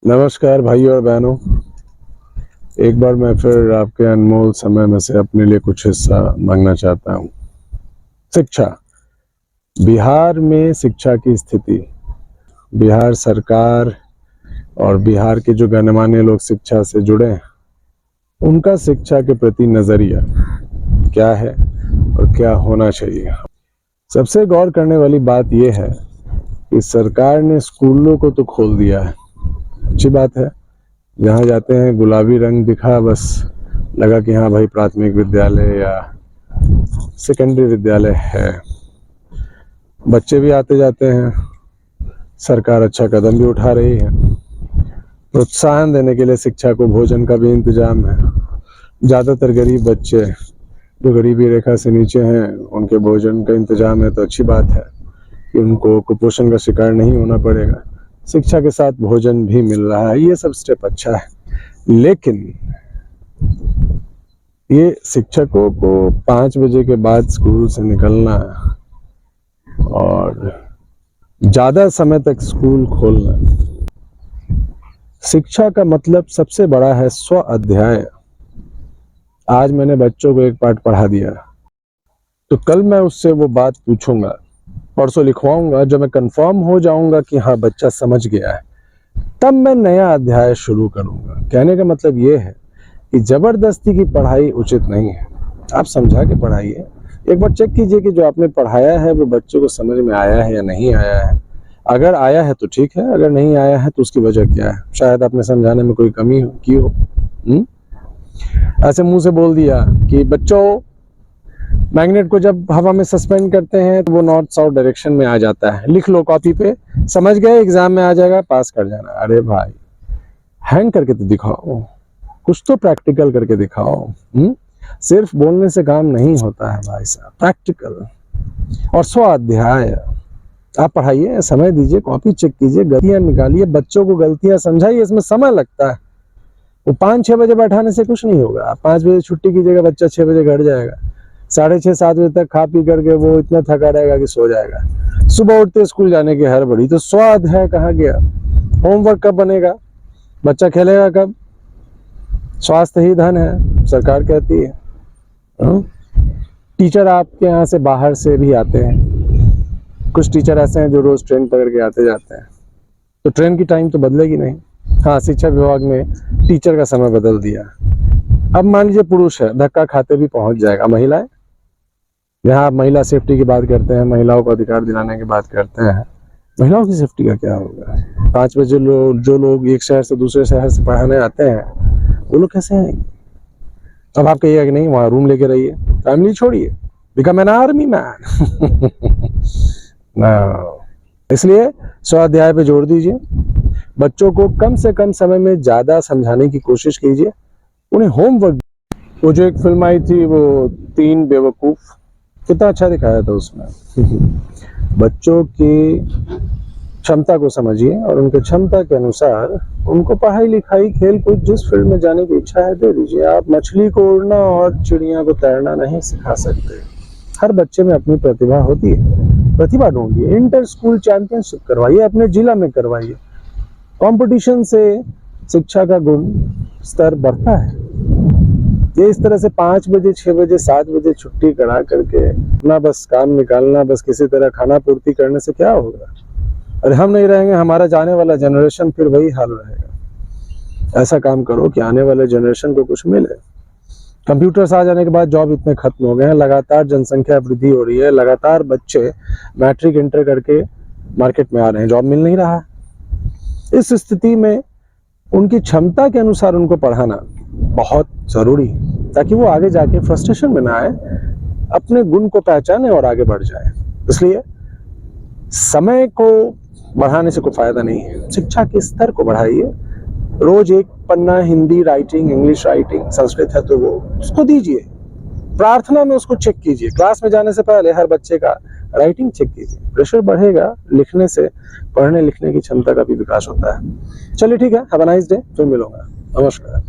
नमस्कार भाइयों और बहनों। एक बार मैं फिर आपके अनमोल समय में से अपने लिए कुछ हिस्सा मांगना चाहता हूँ। शिक्षा। बिहार में शिक्षा की स्थिति, बिहार सरकार और बिहार के जो गणमान्य लोग शिक्षा से जुड़े हैं, उनका शिक्षा के प्रति नजरिया क्या है और क्या होना चाहिए। सबसे गौर करने वाली बात यह है कि सरकार ने स्कूलों को तो खोल दिया है, अच्छी बात है। जहाँ जाते हैं गुलाबी रंग दिखा, बस लगा कि हाँ भाई प्राथमिक विद्यालय या सेकेंडरी विद्यालय है। बच्चे भी आते जाते हैं, सरकार अच्छा कदम भी उठा रही है। प्रोत्साहन देने के लिए शिक्षा को भोजन का भी इंतजाम है। ज़्यादातर गरीब बच्चे जो गरीबी रेखा से नीचे हैं, उनके भोजन का इंतजाम है, तो अच्छी बात है कि उनको कुपोषण का शिकार नहीं होना पड़ेगा। शिक्षा के साथ भोजन भी मिल रहा है, ये सब स्टेप अच्छा है। लेकिन ये शिक्षकों को 5 बजे के बाद स्कूल से निकलना और ज़्यादा समय तक स्कूल खोलना, शिक्षा का मतलब सबसे बड़ा है स्व अध्याय। आज मैंने बच्चों को एक पाठ पढ़ा दिया, तो कल मैं उससे वो बात पूछूंगा, परसों लिखवाऊंगा। जब मैं कंफर्म हो जाऊंगा कि हाँ बच्चा समझ गया है, तब मैं नया अध्याय शुरू करूंगा। कहने का मतलब ये है कि जबरदस्ती की पढ़ाई उचित नहीं है। आप समझा के पढ़ाइए। एक बार चेक कीजिए कि जो आपने पढ़ाया है वो बच्चों को समझ में आया है या नहीं आया है। अगर आया है तो ठीक है, अगर नहीं आया है तो उसकी वजह क्या है। शायद आपने समझाने में कोई कमी की हो। ऐसे मुंह से बोल दिया कि बच्चों मैग्नेट को जब हवा में सस्पेंड करते हैं तो वो नॉर्थ साउथ डायरेक्शन में आ जाता है, लिख लो कॉपी पे, समझ गए, एग्जाम में आ जाएगा, पास कर जाना। अरे भाई हैंग करके तो दिखाओ, कुछ तो प्रैक्टिकल करके दिखाओ। सिर्फ बोलने से काम नहीं होता है भाई साहब, प्रैक्टिकल और स्वाध्याय। आप पढ़ाइए, समय दीजिए, कॉपी चेक कीजिए, गलतियां निकालिए, बच्चों को गलतियां समझाइए। इसमें समय लगता है, वो 5-6 बजे बैठाने से कुछ नहीं होगा। 5 बजे छुट्टी कीजिएगा, बच्चा 6 बजे घर जाएगा, 6:30-7 बजे तक खा पी करके वो इतना थका रहेगा कि सो जाएगा। सुबह उठते स्कूल जाने की हड़बड़ी, तो स्वाध्याय कहाँ गया। होमवर्क कब बनेगा, बच्चा खेलेगा कब। स्वास्थ्य ही धन है, सरकार कहती है। टीचर आपके यहाँ से बाहर से भी आते हैं, कुछ टीचर ऐसे हैं जो रोज ट्रेन पकड़ के आते जाते हैं, तो ट्रेन की टाइम तो बदलेगी नहीं। हाँ, शिक्षा विभाग ने टीचर का समय बदल दिया। अब मान लीजिए पुरुष है, धक्का खाते भी पहुंच जाएगा। महिलाएं, जहाँ आप महिला सेफ्टी की बात करते हैं, महिलाओं को अधिकार दिलाने की बात करते हैं, महिलाओं की सेफ्टी का क्या होगा। 5 बजे जो लोग एक शहर से दूसरे शहर से पढ़ाने आते हैं, वो लोग कैसे आएंगे। अब आप कहिएगा कि नहीं, वहां रूम लेके रहिए, फैमिली छोड़िए, बिकम एन आर्मी मैन। इसलिए स्वाध्याय पे जोर दीजिए, बच्चों को कम से कम समय में ज्यादा समझाने की कोशिश कीजिए, उन्हें होमवर्क। वो जो एक फिल्म आई थी, वो 3 बेवकूफ, कितना अच्छा दिखाया था उसमें। बच्चों की क्षमता को समझिए और उनके क्षमता के अनुसार उनको पढ़ाई लिखाई खेल कूद जिस फील्ड में जाने की इच्छा है दे दीजिए। आप मछली को उड़ना और चिड़िया को तैरना नहीं सिखा सकते। हर बच्चे में अपनी प्रतिभा होती है, प्रतिभा ढूंढिए, इंटर स्कूल चैंपियनशिप करवाइए, अपने जिला में करवाइए। कंपटीशन से शिक्षा का गुण स्तर बढ़ता है। ये इस तरह से 5 बजे 6 बजे 7 बजे छुट्टी करा करके अपना बस काम निकालना, बस किसी तरह खाना पूर्ति करने से क्या होगा। अरे हम नहीं रहेंगे, हमारा जाने वाला जनरेशन फिर वही हाल रहेगा। ऐसा काम करो कि आने वाले जनरेशन को कुछ मिले। कंप्यूटर्स आ जाने के बाद जॉब इतने खत्म हो गए हैं, लगातार जनसंख्या वृद्धि हो रही है, लगातार बच्चे मैट्रिक इंटर करके मार्केट में आ रहे हैं, जॉब मिल नहीं रहा। इस स्थिति में उनकी क्षमता के अनुसार उनको पढ़ाना बहुत जरूरी है, ताकि वो आगे जाके फ्रस्ट्रेशन में ना आए, अपने गुण को पहचाने और आगे बढ़ जाए। इसलिए समय को बढ़ाने से कोई फायदा नहीं है, शिक्षा के स्तर को बढ़ाइए। रोज एक पन्ना Hindi writing, English writing, Sanskrit है तो वो उसको दीजिए। प्रार्थना में उसको चेक कीजिए। क्लास में जाने से पहले हर बच्चे का राइटिंग चेक कीजिए। प्रेशर बढ़ेगा, लिखने से पढ़ने लिखने की क्षमता का भी विकास होता है। चलिए ठीक है, हैव अ नाइस डे, फिर मिलूंगा। नमस्कार।